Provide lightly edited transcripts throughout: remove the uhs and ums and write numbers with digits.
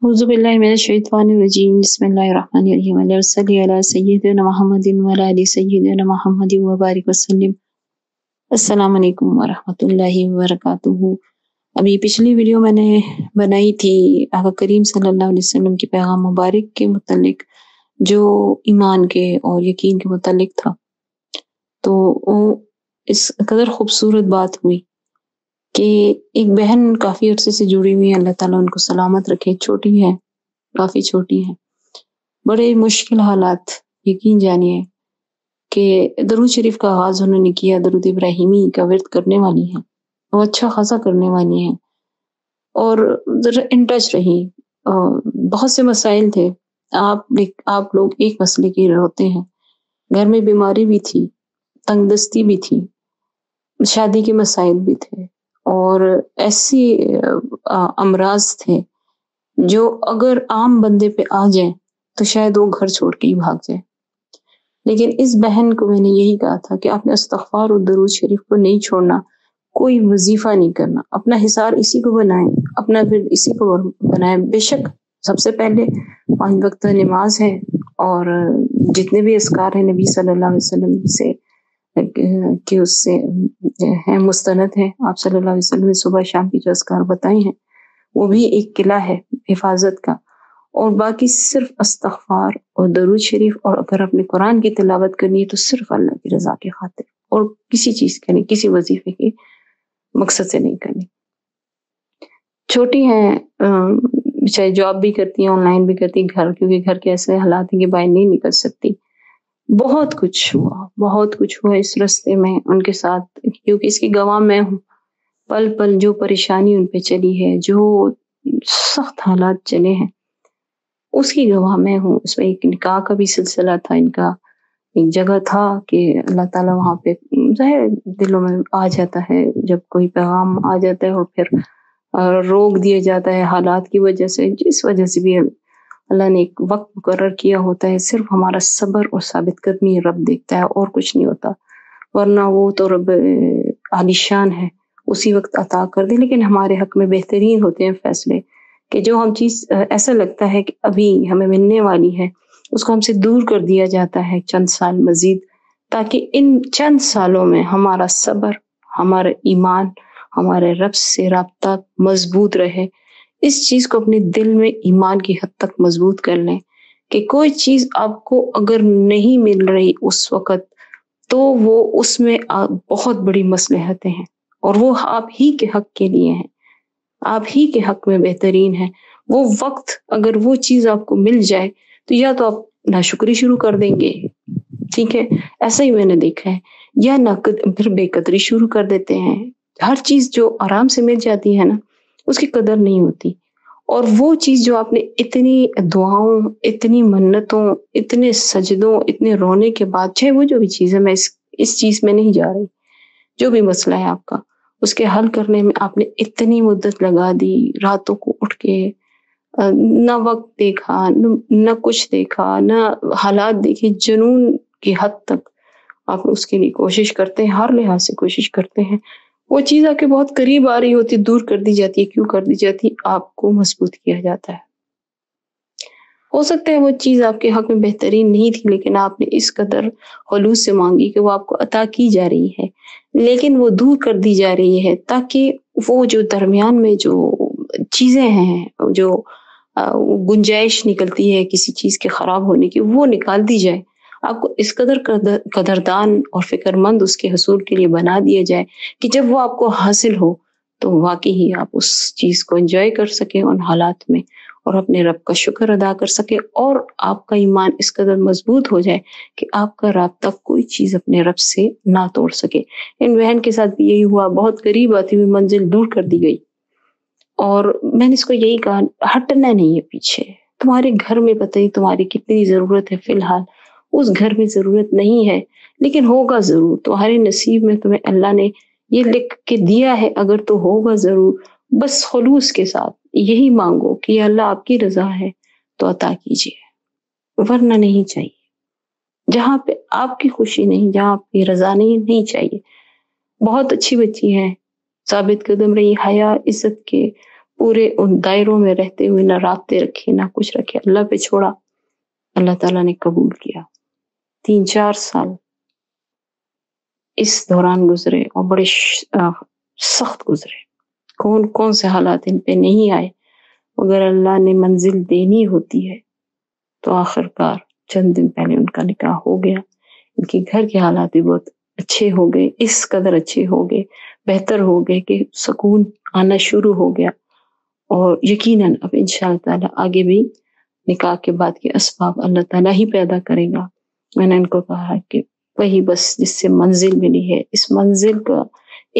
أعوذ بالله من الشيطان الرجيم بسم الله الرحمن الرحيم اللهم صل على سيدنا محمد وعلى آل سيدنا محمد وبارك وسلم۔ السلام علیکم ورحمۃ اللہ وبرکاتہ۔ ابھی پچھلی ویڈیو میں نے بنائی تھی آقا کریم صلی اللہ علیہ وسلم کے پیغام مبارک کے متعلق، جو ایمان کے اور یقین کے متعلق تھا، تو وہ اس قدر خوبصورت بات ہوئی کہ ایک بہن کافی عرصے سے جڑی ہوئی ہے، اللہ تعالیٰ ان کو سلامت رکھے، چھوٹی ہے، کافی چھوٹی ہے، بڑے مشکل حالات، یقین جانیے کہ درود شریف کا آغاز انہوں نے کیا، درود ابراہیمی کا ورد کرنے والی ہیں، وہ اچھا خاصا کرنے والی ہیں، اور ذرا ان ٹچ رہی۔ بہت سے مسائل تھے، آپ لوگ ایک مسئلے کی ہوتے ہیں، گھر میں بیماری بھی تھی، تنگ دستی بھی تھی، شادی کے مسائل بھی تھے، اور ایسی امراض تھے جو اگر عام بندے پہ آ جائیں تو شاید وہ گھر چھوڑ کے ہی بھاگ جائے۔ لیکن اس بہن کو میں نے یہی کہا تھا کہ آپ نے استغفار اور درود شریف کو نہیں چھوڑنا، کوئی وظیفہ نہیں کرنا، اپنا حصار اسی کو بنائیں، اپنا ورد اسی کو بنائیں۔ بے شک سب سے پہلے 5 وقت نماز ہے، اور جتنے بھی اذکار ہیں نبی صلی اللہ علیہ وسلم سے کہ اس سے ہیں، مستند ہیں، آپ صلی اللہ علیہ وسلم نے صبح شام کی جو اذکار بتائے ہیں وہ بھی ایک قلعہ ہے حفاظت کا، اور باقی صرف استغفار اور درود شریف، اور اگر اپنے قرآن کی تلاوت کرنی ہے تو صرف اللہ کی رضا کی خاطر، اور کسی چیز کے نہیں، کسی وظیفے کے مقصد سے نہیں کرنی۔ چھوٹی ہیں، چاہے جاب بھی کرتی ہیں، آن لائن بھی کرتی ہیں، کیونکہ گھر کے ایسے حالات ہیں کہ باہر نہیں نکل سکتی۔ بہت کچھ ہوا اس رستے میں ان کے ساتھ، کیونکہ اس کی گواہ میں ہوں۔ پل پل جو پریشانی ان پہ چلی ہے، جو سخت حالات چلے ہیں، اس کی گواہ میں ہوں۔ اس میں ایک نکاح کا بھی سلسلہ تھا، ان کا ایک جگہ تھا کہ اللہ تعالیٰ وہاں پہ ظاہر دلوں میں آ جاتا ہے جب کوئی پیغام آ جاتا ہے، اور پھر روک دیا جاتا ہے حالات کی وجہ سے، جس وجہ سے بھی اللہ نے ایک وقت مقرر کیا ہوتا ہے، صرف ہمارا صبر اور ثابت قدمی رب دیکھتا ہے، اور کچھ نہیں ہوتا، ورنہ وہ تو رب عالی شان ہے، اسی وقت عطا کر دے۔ لیکن ہمارے حق میں بہترین ہوتے ہیں فیصلے، کہ جو ہم چیز ایسا لگتا ہے کہ ابھی ہمیں ملنے والی ہے، اس کو ہم سے دور کر دیا جاتا ہے چند سال مزید، تاکہ ان چند سالوں میں ہمارا صبر، ہمارا ایمان، ہمارے رب سے رابطہ مضبوط رہے۔ اس چیز کو اپنے دل میں ایمان کی حد تک مضبوط کر لیں کہ کوئی چیز آپ کو اگر نہیں مل رہی اس وقت، تو وہ اس میں بہت بڑی مصلحتیں ہیں، اور وہ آپ ہی کے حق کے لیے ہیں، آپ ہی کے حق میں بہترین ہے۔ وہ وقت اگر وہ چیز آپ کو مل جائے تو یا تو آپ ناشکری شروع کر دیں گے، ٹھیک ہے، ایسا ہی میں نے دیکھا ہے، یا پھر بے قدری شروع کر دیتے ہیں۔ ہر چیز جو آرام سے مل جاتی ہے نا، اس کی قدر نہیں ہوتی، اور وہ چیز جو آپ نے اتنی دعاؤں، اتنی منتوں، اتنے سجدوں، اتنے رونے کے بعد، چاہے وہ جو بھی چیز ہے، میں اس چیز میں نہیں جا رہی، جو بھی مسئلہ ہے آپ کا، اس کے حل کرنے میں آپ نے اتنی مدت لگا دی، راتوں کو اٹھ کے نہ وقت دیکھا، نہ کچھ دیکھا، نہ حالات دیکھے، جنون کی حد تک آپ اس کے لیے کوشش کرتے ہیں، ہر لحاظ سے کوشش کرتے ہیں، وہ چیز آپ کے بہت قریب آ رہی ہوتی، دور کر دی جاتی ہے۔ کیوں کر دی جاتی؟ آپ کو مضبوط کیا جاتا ہے۔ ہو سکتا ہے وہ چیز آپ کے حق میں بہترین نہیں تھی، لیکن آپ نے اس قدر خلوص سے مانگی کہ وہ آپ کو عطا کی جا رہی ہے، لیکن وہ دور کر دی جا رہی ہے تاکہ وہ جو درمیان میں جو چیزیں ہیں، جو گنجائش نکلتی ہے کسی چیز کے خراب ہونے کی، وہ نکال دی جائے، آپ کو اس قدر قدردان اور فکر مند اس کے حصول کے لیے بنا دیا جائے کہ جب وہ آپ کو حاصل ہو تو واقعی ہی آپ اس چیز کو انجوائے کر سکیں ان حالات میں، اور اپنے رب کا شکر ادا کر سکے، اور آپ کا ایمان اس قدر مضبوط ہو جائے کہ آپ کا رابطہ کوئی چیز اپنے رب سے نہ توڑ سکے۔ ان بہن کے ساتھ بھی یہی ہوا، بہت قریب آتی ہوئی منزل دور کر دی گئی، اور میں نے اس کو یہی کہا، ہٹنا نہیں ہے پیچھے، تمہارے گھر میں پتہ نہیں تمہاری کتنی ضرورت ہے، فی الحال اس گھر میں ضرورت نہیں ہے، لیکن ہوگا ضرور، تمہارے نصیب میں تمہیں اللہ نے یہ لکھ کے دیا ہے، اگر تو ہوگا ضرور۔ بس خلوص کے ساتھ یہی مانگو کہ یا اللہ آپ کی رضا ہے تو عطا کیجیے، ورنہ نہیں چاہیے۔ جہاں پہ آپ کی خوشی نہیں، جہاں آپ کی رضا نہیں چاہیے۔ بہت اچھی بچی ہے، ثابت قدم رہی، حیا عزت کے پورے ان دائروں میں رہتے ہوئے نہ رابطے رکھے نہ کچھ رکھے، اللہ پہ چھوڑا، اللہ تعالیٰ نے قبول کیا۔ 3-4 سال اس دوران گزرے اور بڑے سخت گزرے، کون سے حالات ان پہ نہیں آئے، اگر اللہ نے منزل دینی ہوتی ہے تو آخر کار چند دن پہلے ان کا نکاح ہو گیا۔ ان کے گھر کے حالات بھی بہت اچھے ہو گئے، اس قدر اچھے ہو گئے، بہتر ہو گئے کہ سکون آنا شروع ہو گیا، اور یقیناً اب انشاءاللہ تعالیٰ آگے بھی نکاح کے بعد کے اسباب اللہ تعالیٰ ہی پیدا کرے گا۔ میں نے ان کو کہا کہ وہی بس جس سے منزل ملی ہے، اس منزل کا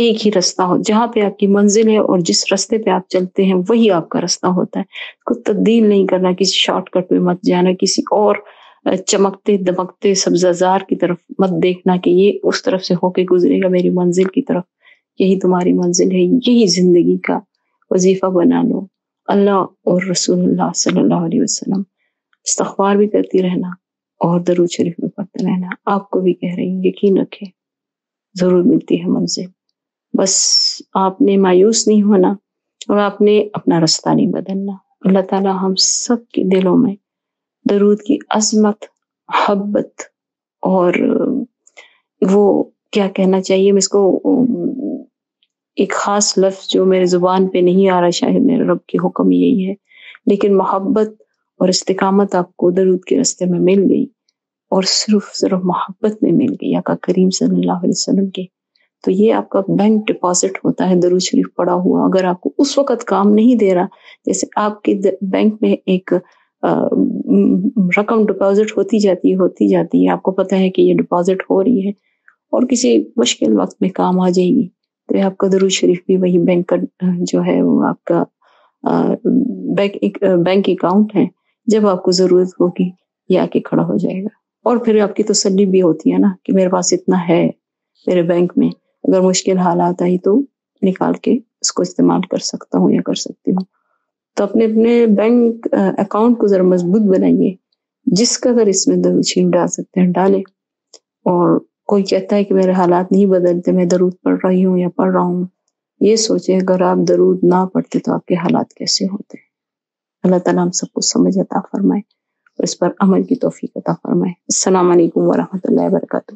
ایک ہی رستہ ہو، جہاں پہ آپ کی منزل ہے اور جس رستے پہ آپ چلتے ہیں وہی آپ کا رستہ ہوتا ہے، اس کو تبدیل نہیں کرنا، کسی شارٹ کٹ پہ مت جانا، کسی اور چمکتے دمکتے سبزہ کی طرف مت دیکھنا کہ یہ اس طرف سے ہو کے گزرے گا میری منزل کی طرف۔ یہی تمہاری منزل ہے، یہی زندگی کا وظیفہ بنا لو، اللہ اور رسول اللہ صلی اللہ علیہ وسلم استغفار بھی کرتی رہنا اور درود شریف میں پڑھتے رہنا۔ آپ کو بھی کہہ رہی ہوں، یقین رکھیں ضرور ملتی ہے منزل، بس آپ نے مایوس نہیں ہونا اور آپ نے اپنا رستہ نہیں بدلنا۔ اللہ تعالیٰ ہم سب کے دلوں میں درود کی عظمت، محبت اور وہ کیا کہنا چاہیے، میں اس کو ایک خاص لفظ جو میرے زبان پہ نہیں آ رہا، شاید میرے رب کی حکم یہی ہے، لیکن محبت اور استقامت آپ کو درود کے راستے میں مل گئی، اور صرف محبت میں مل گئی آقا کریم صلی اللہ علیہ وسلم کے، تو یہ آپ کا بینک ڈپازٹ ہوتا ہے درود شریف پڑا ہوا۔ اگر آپ کو اس وقت کام نہیں دے رہا، جیسے آپ کے بینک میں ایک رقم ڈپازٹ ہوتی جاتی ہے، آپ کو پتہ ہے کہ یہ ڈپازٹ ہو رہی ہے اور کسی مشکل وقت میں کام آ جائے گی، تو یہ آپ کا درود شریف بھی وہی بینک کا جو ہے وہ آپ کا بینک اکاؤنٹ ہے، جب آپ کو ضرورت ہوگی یہ آ کے کھڑا ہو جائے گا، اور پھر آپ کی تسلی بھی ہوتی ہے نا کہ میرے پاس اتنا ہے میرے بینک میں، اگر مشکل حالات آئی تو نکال کے اس کو استعمال کر سکتا ہوں یا کر سکتی ہوں۔ تو اپنے بینک اکاؤنٹ کو ذرا مضبوط بنائیے، جس قدر اس میں درود شریف ڈال سکتے ہیں ڈالیں، اور کوئی کہتا ہے کہ میرے حالات نہیں بدلتے، میں درود پڑھ رہی ہوں یا پڑھ رہا ہوں، یہ سوچیں اگر آپ درود نہ پڑھتے تو آپ کے حالات کیسے ہوتے ہیں۔ اللہ تعالیٰ ہم سب کو سمجھ عطا فرمائے اور اس پر عمل کی توفیق عطا فرمائے۔ السلام علیکم ورحمۃ اللہ وبرکاتہ۔